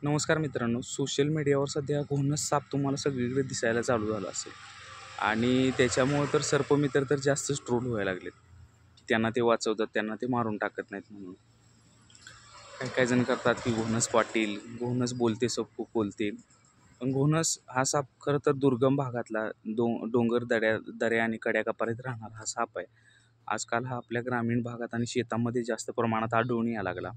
नमस्कार मित्रांनो, सोशल मीडियावर सध्या घोणस साप तुम्हाला सगळीकडे दिसायला चालू झाला असेल आणि त्याच्यामुळे तर सर्पमित्र तर जास्तच ट्रोल व्हायला लागलेत. त्यांना ते वाचवतात, त्यांना ते मारून टाकत नाहीत म्हणून. काही काही जण करतात की घोणस पाटील, घोणस बोलते सबको बोलते. पण घोणस हा साप खरं तर दुर्गम भागातला डोंगर दऱ्या आणि कड्याकपारीत राहणारा हा साप आहे. आजकाल हा आपल्या ग्रामीण भागात आणि शेतामध्ये जास्त प्रमाणात आढळून यायला लागला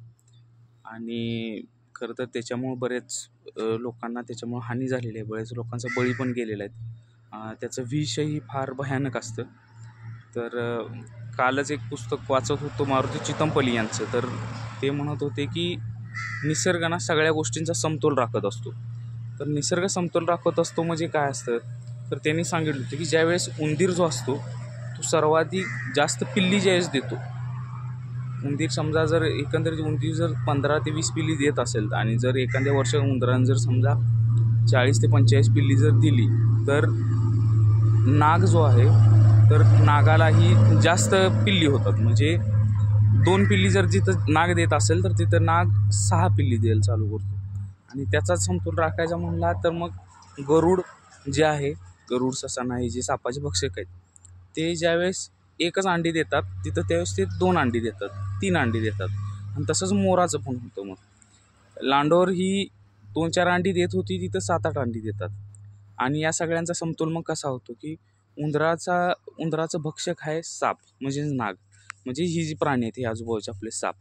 आणि खरं तर त्याच्यामुळं बरेच लोकांना त्याच्यामुळं हानी झालेली आहे. बरेच लोकांचा बळी पण गेलेला आहे. त्याचं विषही फार भयानक असतं. तर कालच एक पुस्तक वाचत होतो मारुती चितमपल्ली यांचं. तर ते म्हणत होते की निसर्गाना सगळ्या गोष्टींचा समतोल राखत असतो. तर निसर्ग समतोल राखत असतो म्हणजे काय असतं, तर त्यांनी सांगितलं होतं की ज्यावेळेस उंदीर जो असतो तो सर्वाधिक जास्त पिल्ली ज्यावेळेस देतो. उंदीर समजा जर एकंदरीत उंदीर जर 15 ते 20 पिल्ली देत असेल आणि जर एखाद्या वर्षात उंदरानं जर समजा 40 ते 45 पिल्ली जर दिली, तर नाग जो आहे तर नागालाही जास्त पिल्ली होतात. म्हणजे 2 पिल्ली जर जिथं नाग देत असेल तर तिथं नाग 6 पिल्ली द्यायला चालू करतो. आणि त्याचाच समतोल राखायचा म्हणला तर मग गरुड जे आहे, गरुड ससाना हे जे सापाचे भक्षक आहेत, ते ज्यावेळेस एकच अंडी देतात तिथं त्यावेळेस ते 2 अंडी देतात, 3 अंडी देतात. आणि तसंच मोराचं पण होतं. मग लांडोर ही 2-4 अंडी देत होती, तिथं 7-8 अंडी देतात. आणि या सगळ्यांचा समतोल मग कसा होतो की उंदराचं भक्षक आहे साप म्हणजे नाग, म्हणजे ही जी प्राणी आहेत हे आजूबाजूचे आपले साप.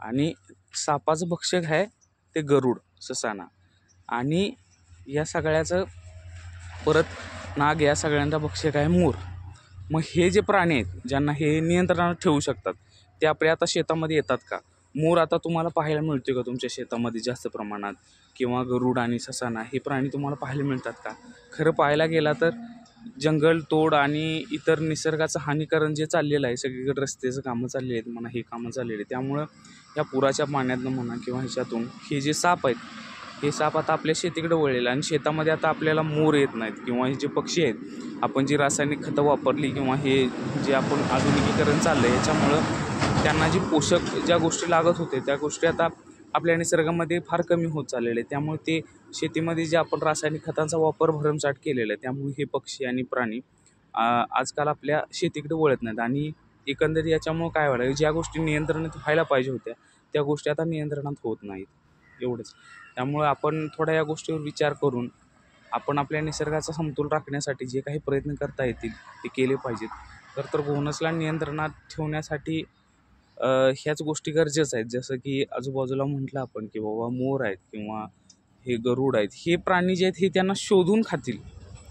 आणि सापाचं भक्षक आहे ते गरुड ससाना. आणि या सगळ्याचं परत नाग या सगळ्यांचा भक्षक आहे मोर. मग हे जे प्राणी आहेत ज्यांना हे नियंत्रणात ठेवू शकतात ते आपल्या आता शेतामध्ये येतात का? मोर आता तुम्हाला पाहायला मिळते का तुमच्या शेतामध्ये जास्त प्रमाणात? किंवा गरुड आणि ससाना हे प्राणी तुम्हाला पाहायला मिळतात का? खरं पाहायला गेला तर जंगल तोड आणि इतर निसर्गाचं हानीकरण जे चाललेलं आहे, सगळीकडे रस्त्याचं कामं चाललेली आहेत म्हणा, हे कामं चाललेली आहेत, त्यामुळं या पुराच्या पाण्यातनं म्हणा किंवा ह्याच्यातून हे जे साप आहेत हे साप आता आपल्या शेतीकडे वळलेलं आणि शेतामध्ये आता आपल्याला मोर येत नाहीत किंवा हे जे पक्षी आहेत, आपण जी रासायनिक खतं वापरली किंवा हे जे आपण आधुनिकीकरण चाललं आहे याच्यामुळं त्यांना जी पोषक ज्या गोष्टी लागत होते त्या गोष्टी आता आपल्या निसर्गामध्ये फार कमी होत चाललेले आहे. त्यामुळे ते शेतीमध्ये जे आपण रासायनिक खतांचा वापर भरमसाठ केलेला आहे त्यामुळे हे पक्षी आणि प्राणी आजकाल आपल्या शेतीकडे वळत नाहीत. आणि एकंदरीत याच्यामुळं काय व्हायला, ज्या गोष्टी नियंत्रणात व्हायला पाहिजे होत्या त्या गोष्टी आता नियंत्रणात होत नाहीत, एवढंच. त्यामुळं आपण थोड्या या गोष्टीवर विचार करून आपण आपल्या निसर्गाचा समतोल राखण्यासाठी जे काही प्रयत्न करता येतील ते केले पाहिजेत. तर घोणसला नियंत्रणात ठेवण्यासाठी ह्याच गोष्टी गरजेचं आहेत. जसं की आजूबाजूला म्हटलं आपण की बाबा मोर आहेत किंवा हे गरुड आहेत, हे प्राणी जे आहेत हे त्यांना शोधून खातील,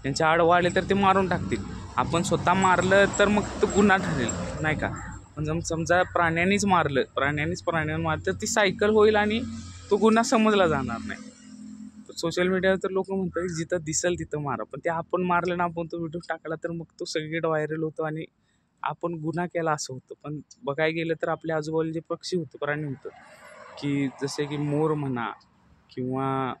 त्यांच्या आडवा आले तर ते मारून टाकतील. आपण स्वतः मारलं तर मग तो गुन्हा ठरेल, नाही का? पण समजा प्राण्यांनीच प्राण्यांना मारलं तर ती सायकल होईल आणि तो गुन्हा समजला जाणार नाही. सोशल मीडियावर तर लोक म्हणतात की जिथं दिसेल तिथं मारा, पण ते आपण मारलं ना, आपण तो व्हिडिओ टाकला तर मग तो सगळीकडे व्हायरल होतो आणि आपण गुन्हा केला असं होतं. पण बघायला गेलं तर आपल्या आजूबाजूला जे पक्षी होतं, प्राणी होतं, की जसे की मोर म्हणा किंवा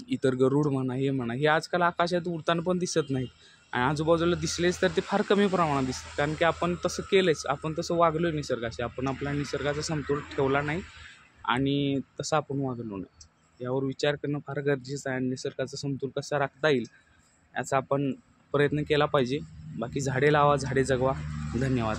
इतर गरुड म्हणा, हे म्हणा, हे आजकाल आकाशात उडताना पण दिसत नाहीत. आणि आजूबाजूला दिसलेच तर ते फार कमी प्रमाणात दिसतात, कारण की आपण तसं केलंच, आपण तसं वागलो निसर्गाशी, आपण आपला निसर्गाचा समतोल ठेवला नाही आणि तसं आपण वागलो नाही. यावर विचार करणं फार गरजेचं आहे आणि निसर्गाचा समतोल कसा राखता येईल याचा आपण प्रयत्न केला पाहिजे. बाकी झाडे लावा, झाडे जगवा. धन्यवाद.